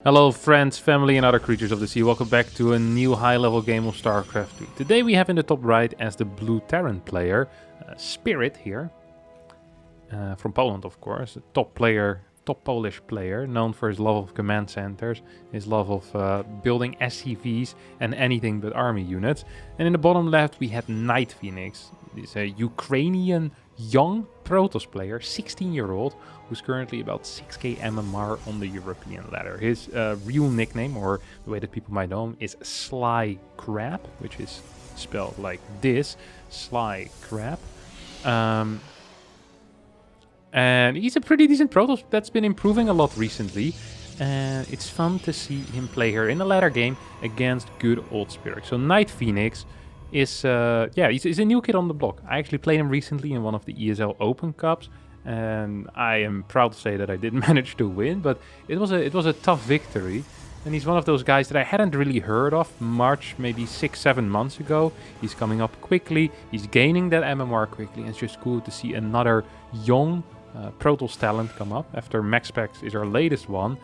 Hello friends, family and other creatures of the sea, welcome back to a new high-level game of StarCraft 2. Today we have in the top right as the blue Terran player, Spirit here, from Poland of course, a top Polish player, known for his love of command centers, his love of building SCVs and anything but army units. And in the bottom left we had Night Phoenix, he's a Ukrainian young Protoss player, 16-year-old, who's currently about 6k MMR on the European ladder. His real nickname, or the way that people might know him, is SlyCrab, which is spelled like this, SlyCrab. And he's a pretty decent Protoss that's been improving a lot recently. And it's fun to see him play here in a ladder game against good old Spirit. So Night Phoenix is, he's a new kid on the block. I actually played him recently in one of the ESL Open Cups, and I am proud to say that I did manage to win, but it was a tough victory. And he's one of those guys that I hadn't really heard of much, maybe 6-7 months ago. He's coming up quickly, he's gaining that MMR quickly, and it's just cool to see another young Protoss talent come up. After MaxPax is our latest one.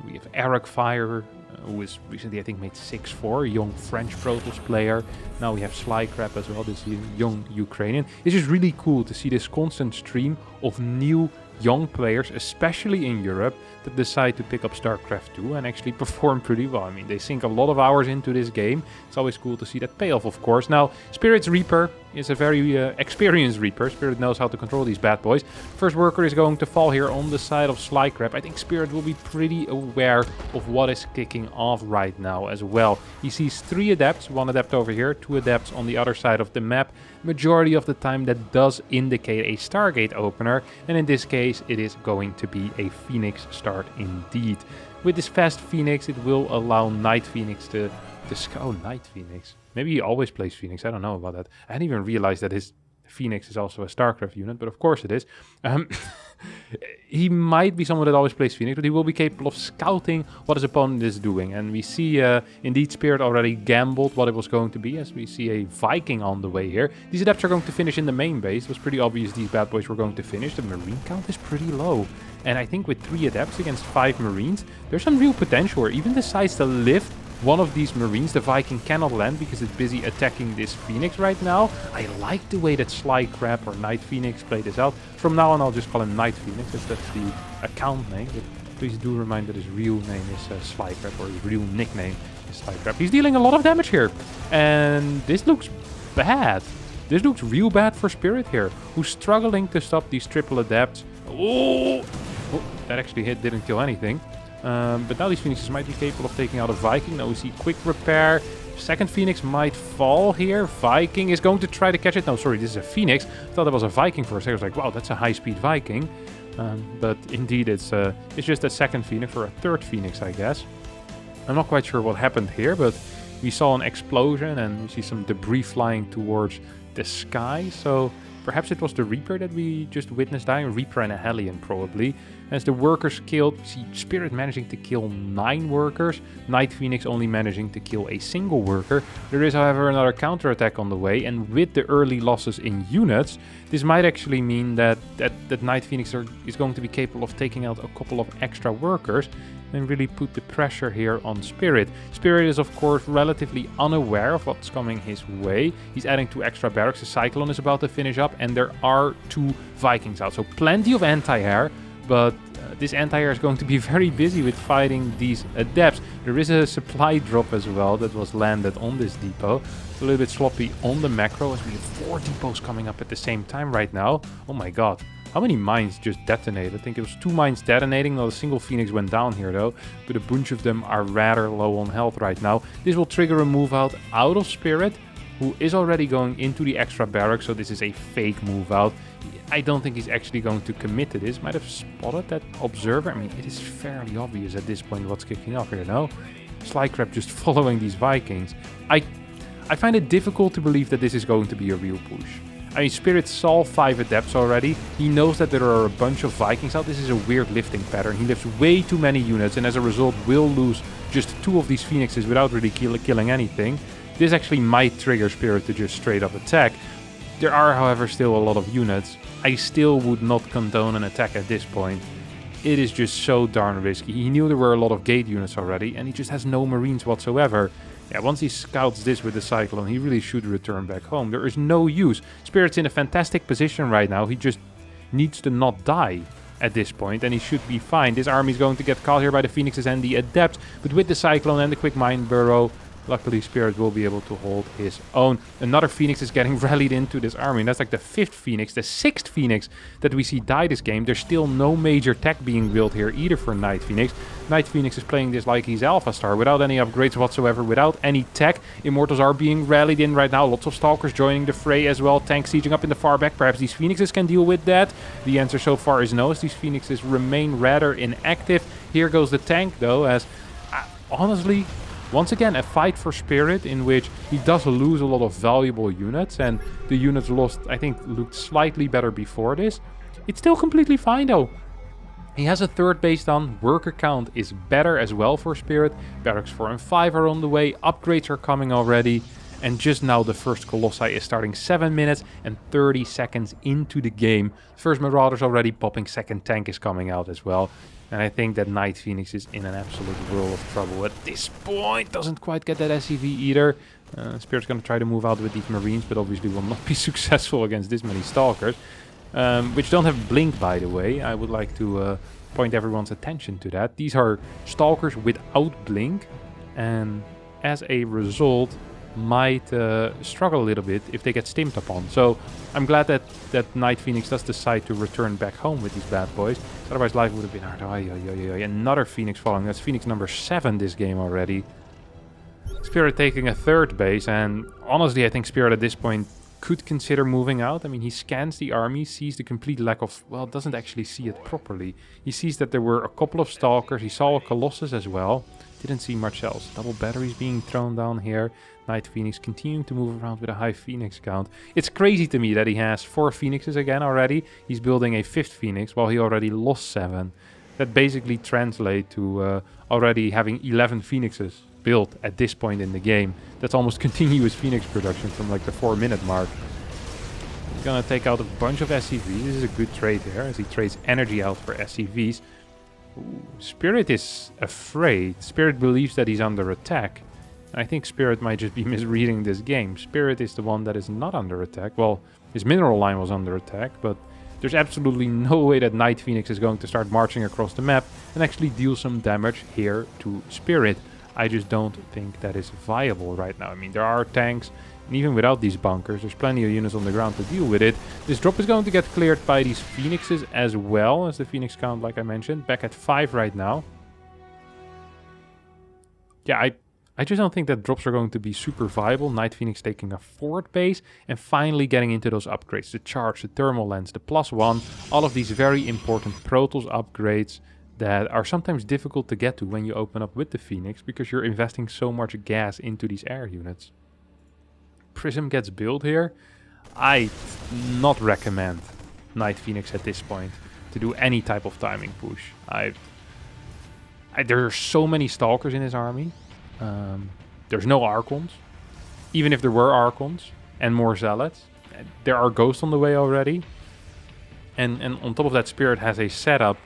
We have Eric Fire, who is recently, I think, made 6-4, young French Protoss player. Now we have SlyCrab as well, this young Ukrainian. It's just really cool to see this constant stream of new young players, especially in Europe, that decide to pick up StarCraft 2 and actually perform pretty well. I mean, they sink a lot of hours into this game. It's always cool to see that payoff, of course. Now, Spirit's Reaper is a very experienced Reaper. Spirit knows how to control these bad boys. First worker is going to fall here on the side of SlyCrab. I think Spirit will be pretty aware of what is kicking off right now as well. He sees 3 adepts, 1 adept over here, 2 adepts on the other side of the map. Majority of the time that does indicate a Stargate opener, and in this case it is going to be a Phoenix start indeed. With this fast Phoenix it will allow Night Phoenix to oh, Night Phoenix. Maybe he always plays Phoenix, I don't know about that. I hadn't even realized that his Phoenix is also a StarCraft unit, but of course it is. He might be someone that always plays Phoenix, but he will be capable of scouting what his opponent is doing. And we see, indeed, Spirit already gambled what it was going to be, as we see a Viking on the way here. These adepts are going to finish in the main base. It was pretty obvious these bad boys were going to finish. The Marine count is pretty low. And I think with 3 adepts against 5 Marines, there's some real potential where even decides to lift one of these Marines. The Viking cannot land because it's busy attacking this Phoenix right now. I like the way that SlyCrab or Night Phoenix play this out. From now on I'll just call him Night Phoenix, if that's the account name. But please do remind that his real name is SlyCrab, or his real nickname is SlyCrab. He's dealing a lot of damage here. And this looks bad. This looks real bad for Spirit here, who's struggling to stop these triple adepts. Oh, that actually didn't kill anything. But now these Phoenixes might be capable of taking out a Viking. Now we see quick repair. Second Phoenix might fall here. Viking is going to try to catch it. No, sorry, this is a Phoenix. I thought that was a Viking for a second. I was like, wow, that's a high-speed Viking. But indeed, it's just a second Phoenix, or a third Phoenix, I guess. I'm not quite sure what happened here, but we saw an explosion and we see some debris flying towards the sky. So perhaps it was the Reaper that we just witnessed dying. Reaper and a Hellion, probably. As the workers killed, we see Spirit managing to kill 9 workers. Night Phoenix only managing to kill a single worker. There is, however, another counterattack on the way. And with the early losses in units, this might actually mean that Night Phoenix is going to be capable of taking out a couple of extra workers and really put the pressure here on Spirit. Spirit is, of course, relatively unaware of what's coming his way. He's adding 2 extra barracks. The Cyclone is about to finish up, and there are 2 Vikings out. So plenty of anti-air, but this anti-air is going to be very busy with fighting these adepts. There is a supply drop as well that was landed on this depot. It's a little bit sloppy on the macro, as we have 4 depots coming up at the same time right now. Oh my god. How many mines just detonated? I think it was 2 mines detonating. Not a single Phoenix went down here though, but a bunch of them are rather low on health right now. This will trigger a move out of Spirit, who is already going into the extra barracks, so this is a fake move out. I don't think he's actually going to commit to this. Might have spotted that observer. I mean, it is fairly obvious at this point what's kicking off here, no? SlyCrab just following these Vikings. I find it difficult to believe that this is going to be a real push. I mean, Spirit saw 5 adepts already. He knows that there are a bunch of Vikings out. This is a weird lifting pattern. He lifts way too many units, and as a result will lose just 2 of these Phoenixes without really killing anything. This actually might trigger Spirit to just straight up attack. There are, however, still a lot of units. I still would not condone an attack at this point. it is just so darn risky. He knew there were a lot of gate units already, and he just has no marines whatsoever. Yeah, once he scouts this with the Cyclone, he really should return back home. There is no use. Spirit's in a fantastic position right now. He just needs to not die at this point, and he should be fine. This army is going to get caught here by the Phoenixes and the Adepts, but with the Cyclone and the Quick Mine Burrow, luckily Spirit will be able to hold his own. Another Phoenix is getting rallied into this army, and that's like the 5th Phoenix, the 6th Phoenix that we see die this game. There's still no major tech being built here either for Night Phoenix. Night Phoenix is playing this like he's Alpha Star, without any upgrades whatsoever, without any tech. Immortals are being rallied in right now. Lots of Stalkers joining the fray as well. Tanks sieging up in the far back. Perhaps these Phoenixes can deal with that. The answer so far is no, as these Phoenixes remain rather inactive. Here goes the tank though, as honestly, once again, a fight for Spirit in which he does lose a lot of valuable units, and the units lost, I think, looked slightly better before this. It's still completely fine though. He has a 3rd base done, worker count is better as well for Spirit, barracks 4 and 5 are on the way, upgrades are coming already, and just now the first Colossi is starting 7 minutes and 30 seconds into the game. First Marauder's already popping, 2nd tank is coming out as well. And I think that Night Phoenix is in an absolute world of trouble at this point. Doesn't quite get that SCV either. Spirit's going to try to move out with these Marines, but obviously will not be successful against this many Stalkers. Which don't have Blink, by the way. I would like to point everyone's attention to that. These are Stalkers without Blink. And as a result, might struggle a little bit if they get stimmed upon. So I'm glad that Night Phoenix does decide to return back home with these bad boys. Otherwise life would have been hard. Another Phoenix following. That's Phoenix number 7 this game already. Spirit taking a 3rd base, and honestly I think Spirit at this point could consider moving out. I mean, he scans the army, sees the complete lack of, well, doesn't actually see it properly. He sees that there were a couple of Stalkers, he saw a Colossus as well. Didn't see much else. Double batteries being thrown down here. Night Phoenix continuing to move around with a high Phoenix count. It's crazy to me that he has 4 Phoenixes again already. He's building a 5th Phoenix while he already lost 7. That basically translates to already having 11 Phoenixes built at this point in the game. That's almost continuous Phoenix production from like the 4-minute mark. He's gonna take out a bunch of SCVs. This is a good trade here as he trades energy out for SCVs. Ooh, Spirit is afraid. Spirit believes that he's under attack. I think Spirit might just be misreading this game. Spirit is the one that is not under attack. Well, his mineral line was under attack, but there's absolutely no way that Night Phoenix is going to start marching across the map and actually deal some damage here to Spirit. I just don't think that is viable right now. I mean, there are tanks, and even without these bunkers, there's plenty of units on the ground to deal with it. This drop is going to get cleared by these Phoenixes as well, as the Phoenix count, like I mentioned, back at 5 right now. Yeah, I just don't think that drops are going to be super viable. Night Phoenix taking a 4th base and finally getting into those upgrades. The charge, the thermal lens, the +1, all of these very important Protoss upgrades that are sometimes difficult to get to when you open up with the Phoenix because you're investing so much gas into these air units. Prism gets built here. I not recommend Night Phoenix at this point to do any type of timing push. There are so many Stalkers in his army. There's no Archons. Even if there were Archons and more Zealots, there are Ghosts on the way already. And on top of that, Spirit has a setup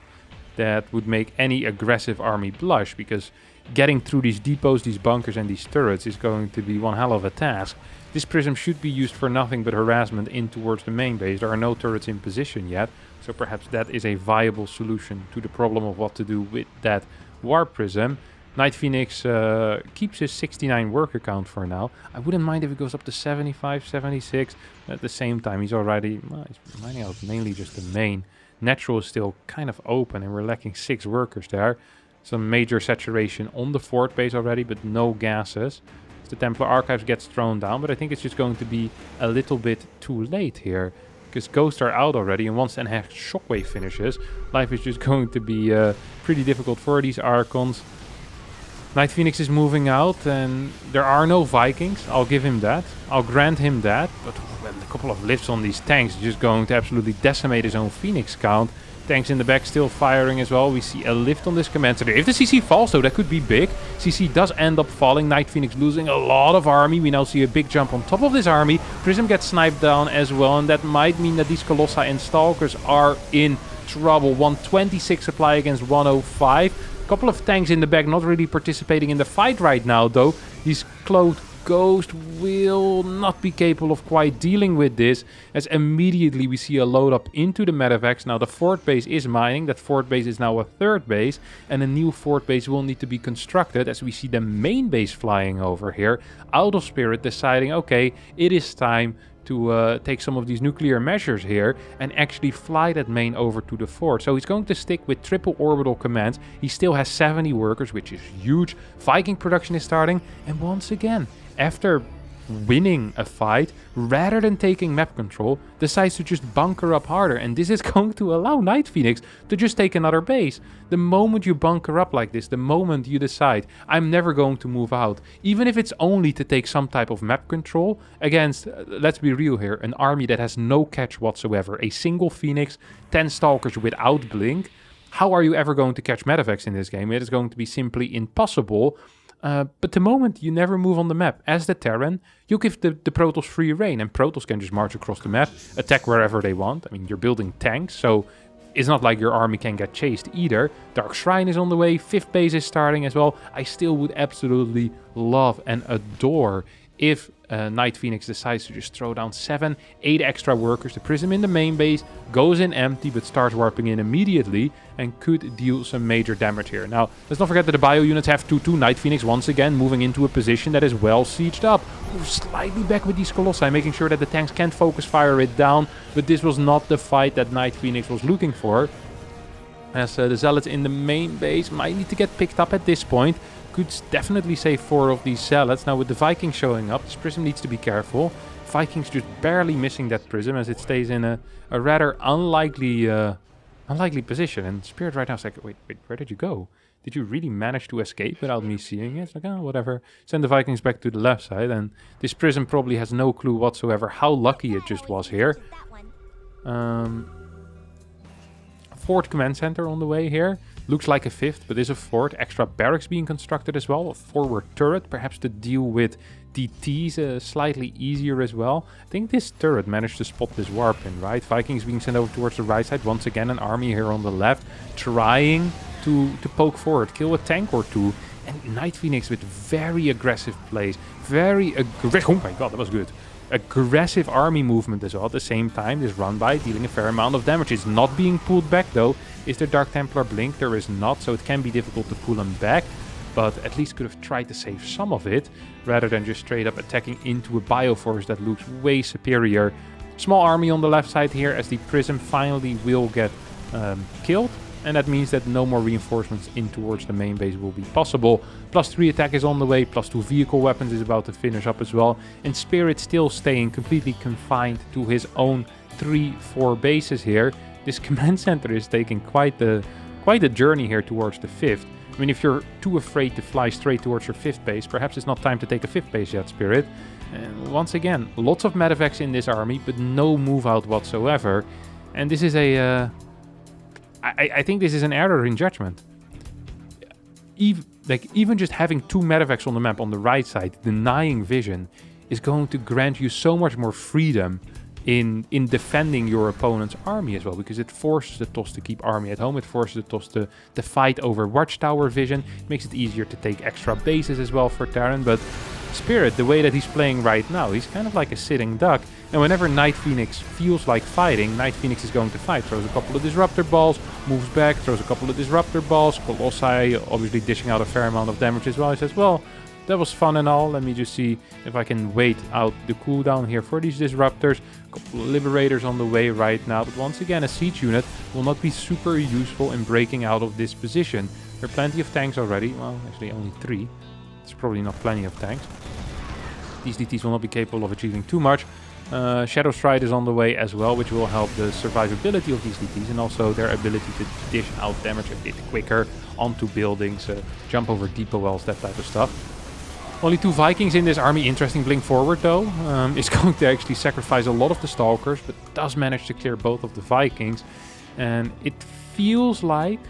that would make any aggressive army blush, because getting through these depots, these bunkers and these turrets is going to be one hell of a task. This Prism should be used for nothing but harassment in towards the main base. There are no turrets in position yet, so perhaps that is a viable solution to the problem of what to do with that War Prism. Night Phoenix keeps his 69 worker count for now. I wouldn't mind if it goes up to 75, 76. At the same time, he's already he's mining out mainly just the main. Natural is still kind of open, and we're lacking 6 workers there. Some major saturation on the 4th base already, but no gases. The Templar Archives gets thrown down, but I think it's just going to be a little bit too late here, because Ghosts are out already, and once Enhanced Shockwave finishes, life is just going to be pretty difficult for these Archons. Night Phoenix is moving out, and there are no Vikings. I'll give him that. I'll grant him that. But well, a couple of lifts on these tanks is just going to absolutely decimate his own Phoenix count. Tanks in the back still firing as well. We see a lift on this command center. If the CC falls, though, that could be big. CC does end up falling. Night Phoenix losing a lot of army. We now see a big jump on top of this army. Prism gets sniped down as well, and that might mean that these Colossi and Stalkers are in trouble. 126 supply against 105. A couple of tanks in the back not really participating in the fight right now, though. These clothed Ghost will not be capable of quite dealing with this, as immediately we see a load up into the medevacs. Now the fort base is mining, that fort base is now a third base, and a new fort base will need to be constructed, as we see the main base flying over here, out of Spirit deciding, okay, it is time to take some of these nuclear measures here and actually fly that main over to the fort. So he's going to stick with triple orbital commands. He still has 70 workers, which is huge. Viking production is starting, and once again, after winning a fight, rather than taking map control, decides to just bunker up harder, and this is going to allow Night Phoenix to just take another base. The moment you bunker up like this, the moment you decide, I'm never going to move out, even if it's only to take some type of map control against, let's be real here, an army that has no catch whatsoever, a single Phoenix, 10 Stalkers without blink. How are you ever going to catch medevacs in this game? It is going to be simply impossible. But the moment you never move on the map, as the Terran, you give the Protoss free reign, and Protoss can just march across the map, attack wherever they want. I mean, you're building tanks, so it's not like your army can get chased either. Dark Shrine is on the way, 5th base is starting as well. I still would absolutely love and adore if Night Phoenix decides to just throw down 7, 8 extra workers. The Prism in the main base goes in empty, but starts warping in immediately and could deal some major damage here. Now, let's not forget that the bio units have 2-2. Night Phoenix once again moving into a position that is well sieged up. Move slightly back with these Colossi, making sure that the tanks can't focus fire it down, but this was not the fight that Night Phoenix was looking for, as the Zealots in the main base might need to get picked up at this point. Could definitely save 4 of these Zealots. Now with the Vikings showing up, this Prism needs to be careful. Vikings just barely missing that Prism, as it stays in a rather unlikely position. And Spirit right now is like, wait, where did you go? Did you really manage to escape without me seeing it? It's like, oh, whatever. Send the Vikings back to the left side. And this Prism probably has no clue whatsoever how lucky it just was here. Fourth command center on the way here. Looks like a 5th, but is a 4th. Extra barracks being constructed as well. A forward turret, perhaps to deal with DTs slightly easier as well. I think this turret managed to spot this warp in, right? Vikings being sent over towards the right side. Once again, an army here on the left trying to poke forward, kill a tank or two. And Night Phoenix with very aggressive plays. Very aggressive. Oh my god, that was good. Aggressive army movement as well at the same time. This run by dealing a fair amount of damage. It's not being pulled back though. Is there Dark Templar blink? There is not, so it can be difficult to pull him back, but at least could have tried to save some of it rather than just straight up attacking into a bioforce that looks way superior. Small army on the left side here, as the Prism finally will get killed, and that means that no more reinforcements in towards the main base will be possible. +3 attack is on the way, +2 vehicle weapons is about to finish up as well, and Spirit still staying completely confined to his own 3-4 bases here. This command center is taking quite the journey here towards the 5th. I mean, if you're too afraid to fly straight towards your 5th base, perhaps it's not time to take a 5th base yet, Spirit. And once again, lots of medevacs in this army, but no move out whatsoever. And this is a... I think this is an error in judgment. Even just having 2 medevacs on the map on the right side, denying vision, is going to grant you so much more freedom in defending your opponent's army as well, because it forces the TOS to keep army at home, it forces the TOS to fight over watchtower vision, it makes it easier to take extra bases as well for Terran. But Spirit, the way that he's playing right now, he's kind of like a sitting duck, and whenever Night Phoenix feels like fighting, Night Phoenix is going to fight. Throws a couple of disruptor balls, moves back, throws a couple of disruptor balls, Colossi obviously dishing out a fair amount of damage as well. He says, well, that was fun and all. Let me just see if I can wait out the cooldown here for these disruptors. A couple of liberators on the way right now. But once again, a siege unit will not be super useful in breaking out of this position. There are plenty of tanks already. Well, actually only 3. It's probably not plenty of tanks. These DTs will not be capable of achieving too much. Shadow Stride is on the way as well, which will help the survivability of these DTs and also their ability to dish out damage a bit quicker onto buildings, jump over depot wells, that type of stuff. Only 2 Vikings in this army. Interesting blink forward though. Is going to actually sacrifice a lot of the Stalkers, but does manage to clear both of the Vikings. And it feels like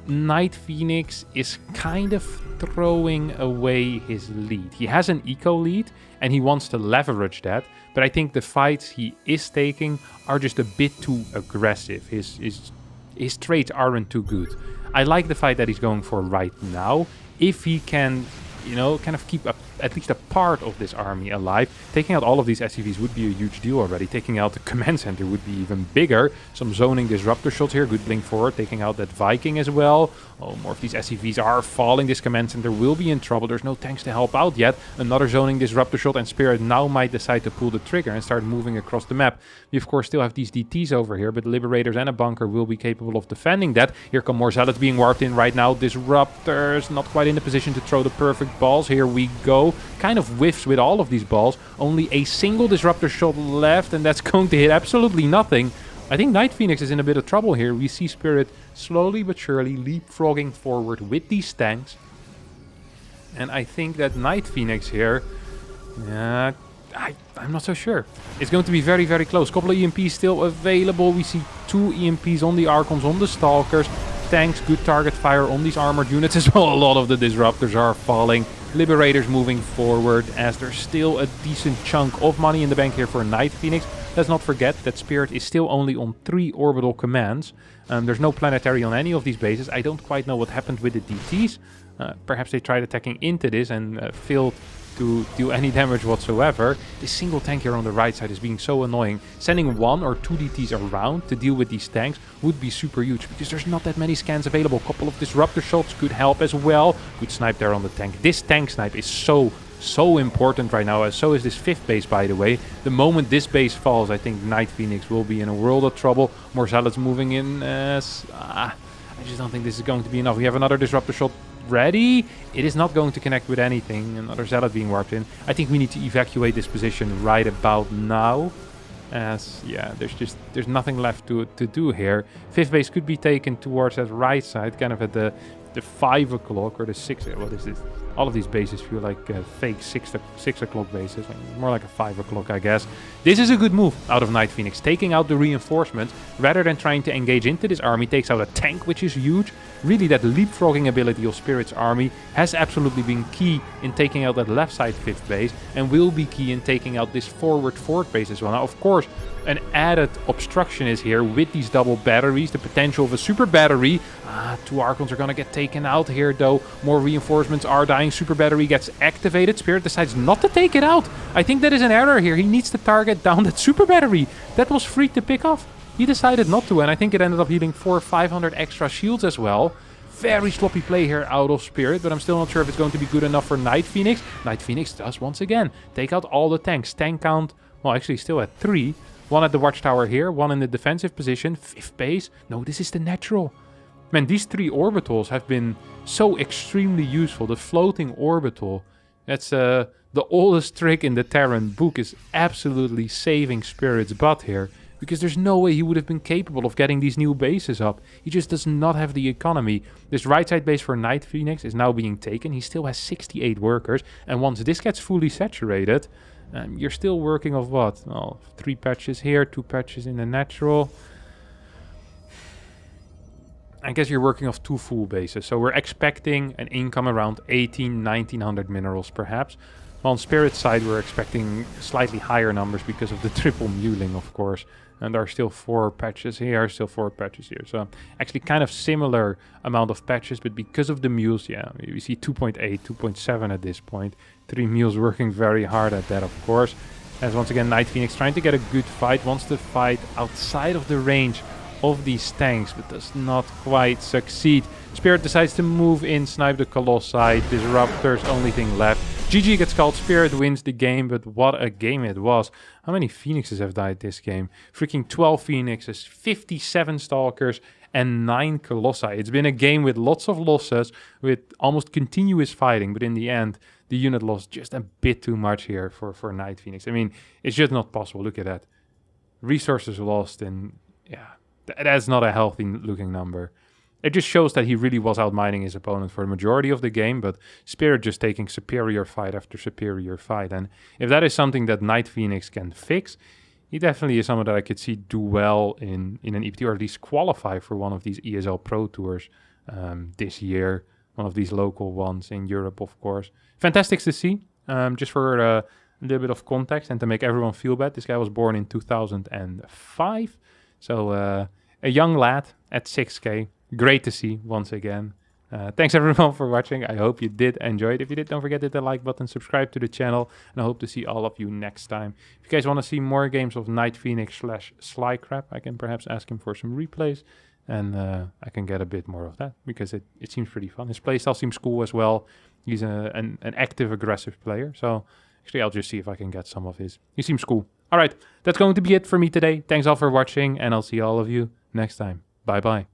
Night Phoenix is kind of throwing away his lead. He has an eco lead and he wants to leverage that, but I think the fights he is taking are just a bit too aggressive. His traits aren't too good. I like the fight that he's going for right now. If he can, you know, kind of keep at least a part of this army alive. Taking out all of these SCVs would be a huge deal already. Taking out the command center would be even bigger. Some zoning disruptor shots here. Good blink forward. Taking out that Viking as well. Oh, more of these SCVs are falling. This command center will be in trouble. There's no tanks to help out yet. Another zoning disruptor shot, and Spirit now might decide to pull the trigger and start moving across the map. We of course still have these DTs over here, but Liberators and a bunker will be capable of defending that. Here come more Zealots being warped in right now. Disruptors not quite in the position to throw the perfect balls. Here we go. Kind of whiffs with all of these balls. Only a single disruptor shot left, and that's going to hit absolutely nothing. I think Night Phoenix is in a bit of trouble here. We see Spirit slowly but surely leapfrogging forward with these tanks. And I think that Night Phoenix here, I'm not so sure. It's going to be very, very close. Couple of EMPs still available. We see 2 EMPs on the Archons, on the Stalkers. Tanks, good target fire on these armored units as well. A lot of the disruptors are falling. Liberators moving forward as there's still a decent chunk of money in the bank here for Night Phoenix. Let's not forget that Spirit is still only on 3 orbital commands. There's no planetary on any of these bases. I don't quite know what happened with the DTs. Perhaps they tried attacking into this and failed to do any damage whatsoever. This single tank here on the right side is being so annoying. Sending 1 or 2 DTs around to deal with these tanks would be super huge because there's not that many scans available. A couple of disruptor shots could help as well. Good snipe there on the tank. This tank snipe is so important right now, as so is this 5th base, by the way. The moment this base falls, I think Night Phoenix will be in a world of trouble. More Zealots moving in as... I just don't think this is going to be enough. We have another disruptor shot ready. It is not going to connect with anything. Another Zealot being warped in. I think we need to evacuate this position right about now. As, yeah, there's nothing left to do here. 5th base could be taken towards that right side, kind of at the 5 o'clock or the 6. What is this? All of these bases feel like fake 6 o'clock bases. More like a 5 o'clock, I guess. This is a good move out of Night Phoenix. Taking out the reinforcements rather than trying to engage into this army. Takes out a tank, which is huge. Really, that leapfrogging ability of Spirit's army has absolutely been key in taking out that left side 5th base, and will be key in taking out this forward 4th base as well. Now, of course, an added obstruction is here with these double batteries. The potential of a super battery. 2 Archons are going to get taken out here, though. More reinforcements are dying. Super battery gets activated. Spirit decides not to take it out. I think that is an error here. He needs to target down that super battery. That was free to pick off. He decided not to, and I think it ended up healing 400 or 500 extra shields as well. Very sloppy play here out of Spirit, but I'm still not sure if it's going to be good enough for Night Phoenix. Night Phoenix does once again take out all the tanks. Tank count, well, actually still at 3. 1 at the watchtower here, 1 in the defensive position. 5th base. No, this is the natural. Man, these 3 orbitals have been so extremely useful. The floating orbital, that's the oldest trick in the Terran book, is absolutely saving Spirit's butt here. Because there's no way he would have been capable of getting these new bases up. He just does not have the economy. This right side base for Night Phoenix is now being taken. He still has 68 workers. And once this gets fully saturated, you're still working of what? Well, 3 patches here, 2 patches in the natural. I guess you're working off 2 full bases. So we're expecting an income around 1900 minerals perhaps. On Spirit's side, we're expecting slightly higher numbers because of the triple muling, of course. And there are still 4 patches here, still 4 patches here. So actually kind of similar amount of patches, but because of the mules, yeah, we see 2.8, 2.7 at this point. 3 mules working very hard at that, of course. As once again, Night Phoenix trying to get a good fight, wants to fight outside of the range of these tanks, but does not quite succeed. Spirit decides to move in, snipe the Colossi, Disruptors, only thing left. GG gets called, Spirit wins the game, but what a game it was. How many Phoenixes have died this game? Freaking 12 Phoenixes, 57 Stalkers, and 9 Colossi. It's been a game with lots of losses, with almost continuous fighting, but in the end, the unit lost just a bit too much here for Night Phoenix. I mean, it's just not possible. Look at that. Resources lost, and yeah, that's not a healthy looking number. It just shows that he really was outmining his opponent for the majority of the game, but Spirit just taking superior fight after superior fight. And if that is something that Night Phoenix can fix, he definitely is someone that I could see do well in an EPT, or at least qualify for one of these ESL Pro Tours this year. one of these local ones in Europe, of course. Fantastic to see. Just for a little bit of context and to make everyone feel bad, this guy was born in 2005. So a young lad at 6K. Great to see once again. Thanks everyone for watching. I hope you did enjoy it. If you did, don't forget to hit the like button, subscribe to the channel, and I hope to see all of you next time. If you guys want to see more games of Night Phoenix / SlyCrab, I can perhaps ask him for some replays, and I can get a bit more of that, because it seems pretty fun. His playstyle seems cool as well. He's an active, aggressive player, so actually I'll just see if I can get some of his. He seems cool. Alright, that's going to be it for me today. Thanks all for watching, and I'll see all of you next time. Bye-bye.